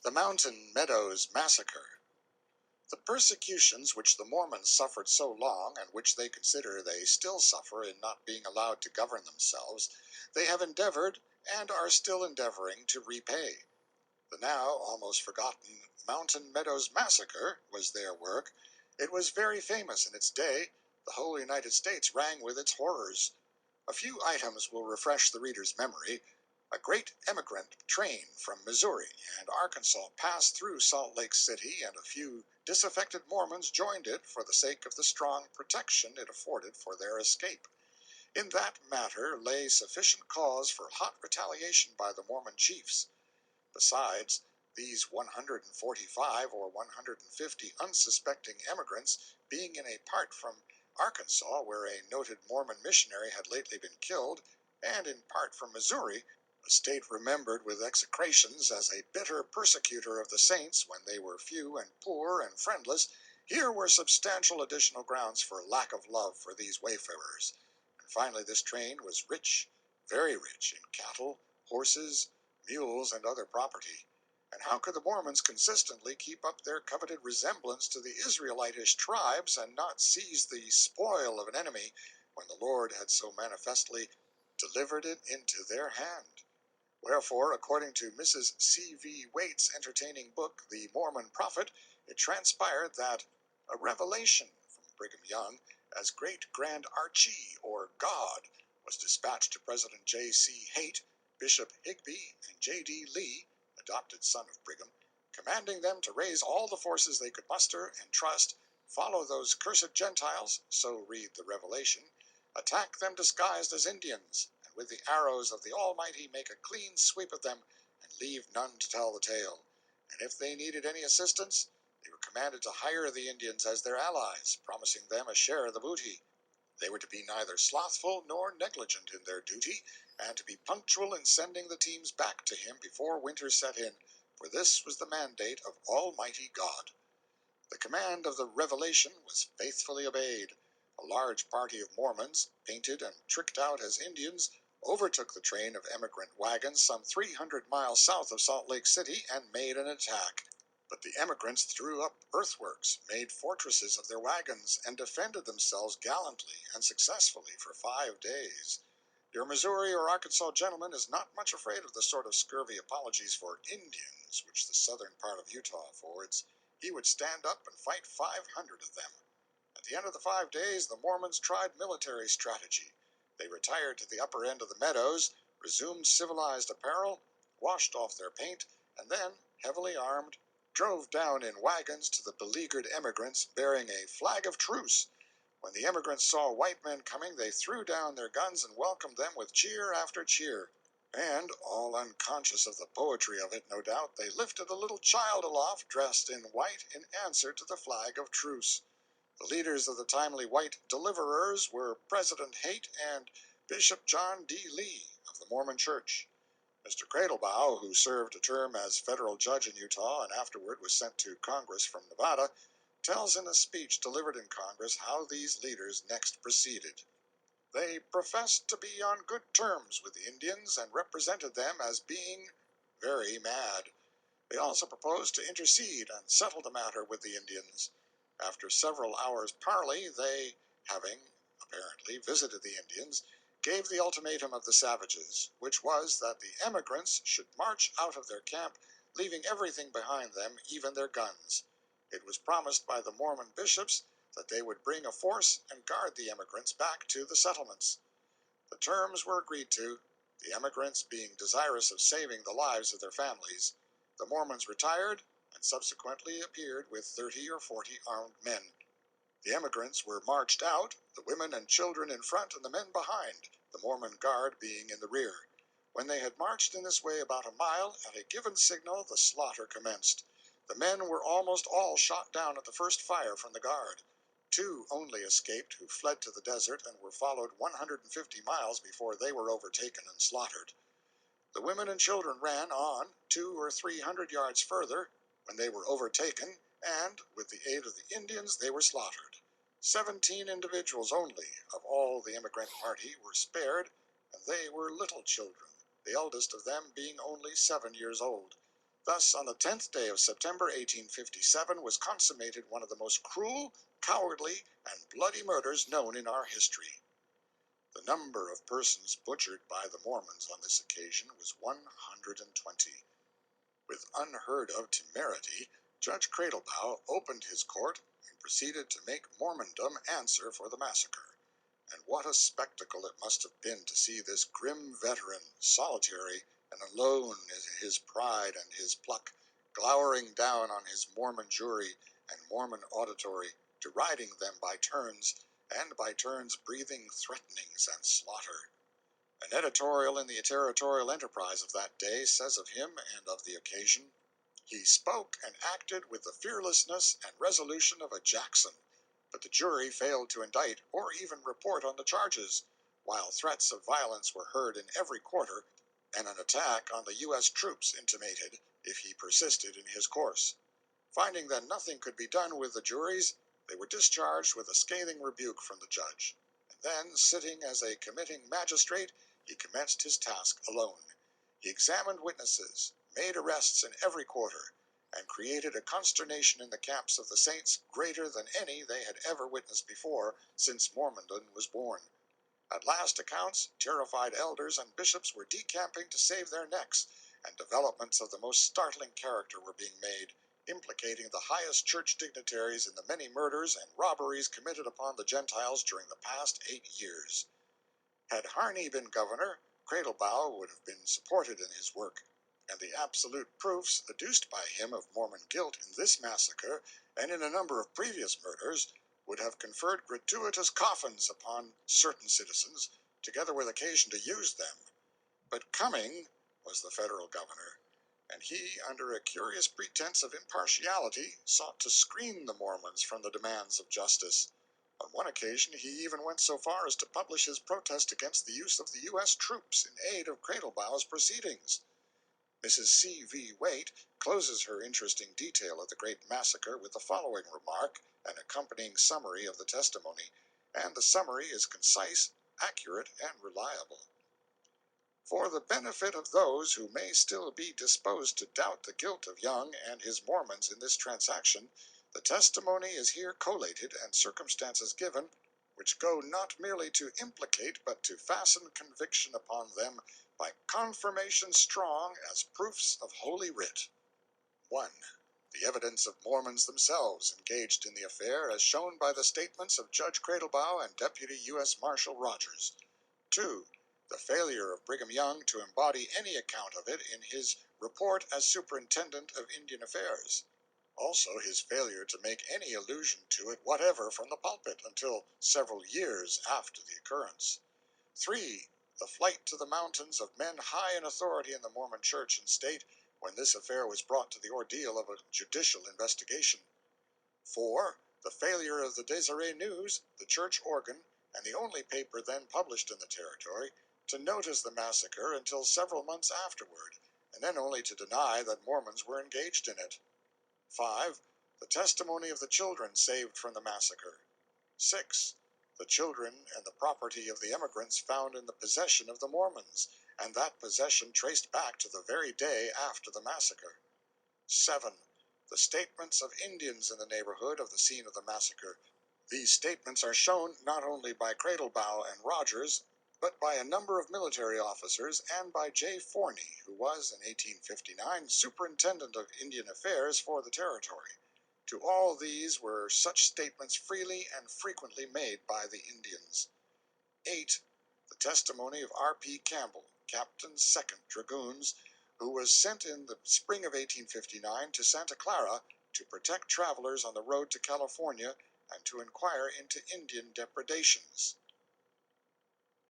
The Meadows Massacre. The persecutions which the Mormons suffered so long, and which they consider they still suffer in not being allowed to govern themselves, they have endeavored, and are still endeavoring, to repay. The now almost forgotten Meadows Massacre was their work. It was very famous in its day. The whole United States rang with its horrors. A few items will refresh the reader's memory. A great emigrant train from Missouri and Arkansas passed through Salt Lake City, and a few disaffected Mormons joined it for the sake of the strong protection it afforded for their escape. In that matter lay sufficient cause for hot retaliation by the Mormon chiefs. Besides, these 145 or 150 unsuspecting emigrants, being in a part from Arkansas, where a noted Mormon missionary had lately been killed, and in part from Missouri, a state remembered with execrations as a bitter persecutor of the saints when they were few and poor and friendless, here were substantial additional grounds for lack of love for these wayfarers. And finally this train was rich, very rich, in cattle, horses, mules, and other property. And how could the Mormons consistently keep up their coveted resemblance to the Israelitish tribes and not seize the spoil of an enemy when the Lord had so manifestly delivered it into their hand? Wherefore, according to Mrs. C.V. Waite's entertaining book, The Mormon Prophet, it transpired that a revelation from Brigham Young, as Great Grand Archie, or God, was dispatched to President J.C. Haight, Bishop Higbee, and J.D. Lee, adopted son of Brigham, commanding them to raise all the forces they could muster and trust, follow those cursed Gentiles, so read the revelation, attack them disguised as Indians, and with the arrows of the Almighty make a clean sweep of them, and leave none to tell the tale. And if they needed any assistance, they were commanded to hire the Indians as their allies, promising them a share of the booty. They were to be neither slothful nor negligent in their duty, and to be punctual in sending the teams back to him before winter set in, for this was the mandate of Almighty God. The command of the revelation was faithfully obeyed. A large party of Mormons, painted and tricked out as Indians, overtook the train of emigrant wagons some 300 miles south of Salt Lake City and made an attack. But the emigrants threw up earthworks, made fortresses of their wagons, and defended themselves gallantly and successfully for 5 days. Your Missouri or Arkansas gentleman is not much afraid of the sort of scurvy apologies for Indians which the southern part of Utah affords. He would stand up and fight 500 of them. At the end of the 5 days, the Mormons tried military strategy. They retired to the upper end of the meadows, resumed civilized apparel, washed off their paint, and then, heavily armed, drove down in wagons to the beleaguered emigrants, bearing a flag of truce. When the emigrants saw white men coming, they threw down their guns and welcomed them with cheer after cheer. And, all unconscious of the poetry of it, no doubt, they lifted a little child aloft dressed in white in answer to the flag of truce. The leaders of the timely white deliverers were President Haight and Bishop John D. Lee of the Mormon Church. Mr. Cradlebough, who served a term as federal judge in Utah and afterward was sent to Congress from Nevada, tells in a speech delivered in Congress how these leaders next proceeded. They professed to be on good terms with the Indians and represented them as being very mad. They also proposed to intercede and settle the matter with the Indians. After several hours' parley, they, having apparently visited the Indians, gave the ultimatum of the savages, which was that the emigrants should march out of their camp, leaving everything behind them, even their guns. It was promised by the Mormon bishops that they would bring a force and guard the emigrants back to the settlements. The terms were agreed to, the emigrants being desirous of saving the lives of their families. The Mormons retired, and subsequently appeared with 30 or 40 armed men. The emigrants were marched out, the women and children in front and the men behind, the Mormon guard being in the rear. When they had marched in this way about a mile, at a given signal the slaughter commenced. The men were almost all shot down at the first fire from the guard. 2 only escaped, who fled to the desert and were followed 150 miles before they were overtaken and slaughtered. The women and children ran on 200 or 300 yards further, when they were overtaken, and, with the aid of the Indians, they were slaughtered. 17 individuals only of all the emigrant party were spared, and they were little children, the eldest of them being only 7 years old. Thus, on the 10th day of September, 1857, was consummated one of the most cruel, cowardly, and bloody murders known in our history. The number of persons butchered by the Mormons on this occasion was 120. With unheard of temerity, Judge Cradlebow opened his court and proceeded to make Mormondom answer for the massacre. And what a spectacle it must have been to see this grim veteran, solitary and alone in his pride and his pluck, glowering down on his Mormon jury and Mormon auditory, deriding them by turns, and by turns breathing threatenings and slaughter. An editorial in the Territorial Enterprise of that day says of him and of the occasion, "He spoke and acted with the fearlessness and resolution of a Jackson, but the jury failed to indict or even report on the charges, while threats of violence were heard in every quarter, and an attack on the U.S. troops intimated if he persisted in his course. Finding that nothing could be done with the juries, they were discharged with a scathing rebuke from the judge, and then, sitting as a committing magistrate, he commenced his task alone. He examined witnesses, made arrests in every quarter, and created a consternation in the camps of the saints greater than any they had ever witnessed before since Mormondom was born. At last accounts, terrified elders and bishops were decamping to save their necks, and developments of the most startling character were being made, implicating the highest church dignitaries in the many murders and robberies committed upon the Gentiles during the past 8 years. Had Harney been governor, Cradlebow would have been supported in his work, and the absolute proofs adduced by him of Mormon guilt in this massacre and in a number of previous murders would have conferred gratuitous coffins upon certain citizens, together with occasion to use them. But Cumming was the federal governor, and he, under a curious pretense of impartiality, sought to screen the Mormons from the demands of justice. On one occasion he even went so far as to publish his protest against the use of the U.S. troops in aid of Cradlebow's proceedings. Mrs. C. V. Waite closes her interesting detail of the great massacre with the following remark, an accompanying summary of the testimony, and the summary is concise, accurate, and reliable. For the benefit of those who may still be disposed to doubt the guilt of Young and his Mormons in this transaction, the testimony is here collated and circumstances given which go not merely to implicate but to fasten conviction upon them by confirmation strong as proofs of Holy Writ. 1. The evidence of Mormons themselves engaged in the affair as shown by the statements of Judge Cradlebow and Deputy U.S. Marshal Rogers. 2. The failure of Brigham Young to embody any account of it in his report as Superintendent of Indian Affairs. Also his failure to make any allusion to it whatever from the pulpit until several years after the occurrence. 3. The flight to the mountains of men high in authority in the Mormon Church and State when this affair was brought to the ordeal of a judicial investigation. 4. The failure of the Deseret News, the church organ, and the only paper then published in the territory, to notice the massacre until several months afterward, and then only to deny that Mormons were engaged in it. 5. The testimony of the children saved from the massacre. 6. The children and the property of the emigrants found in the possession of the Mormons, and that possession traced back to the very day after the massacre. 7. The statements of Indians in the neighborhood of the scene of the massacre. These statements are shown not only by Cradlebow and Rogers, but by a number of military officers and by J. Forney, who was, in 1859, Superintendent of Indian Affairs for the territory. To all these were such statements freely and frequently made by the Indians. 8. The testimony of R.P. Campbell, Captain 2nd Dragoons, who was sent in the spring of 1859 to Santa Clara to protect travelers on the road to California and to inquire into Indian depredations.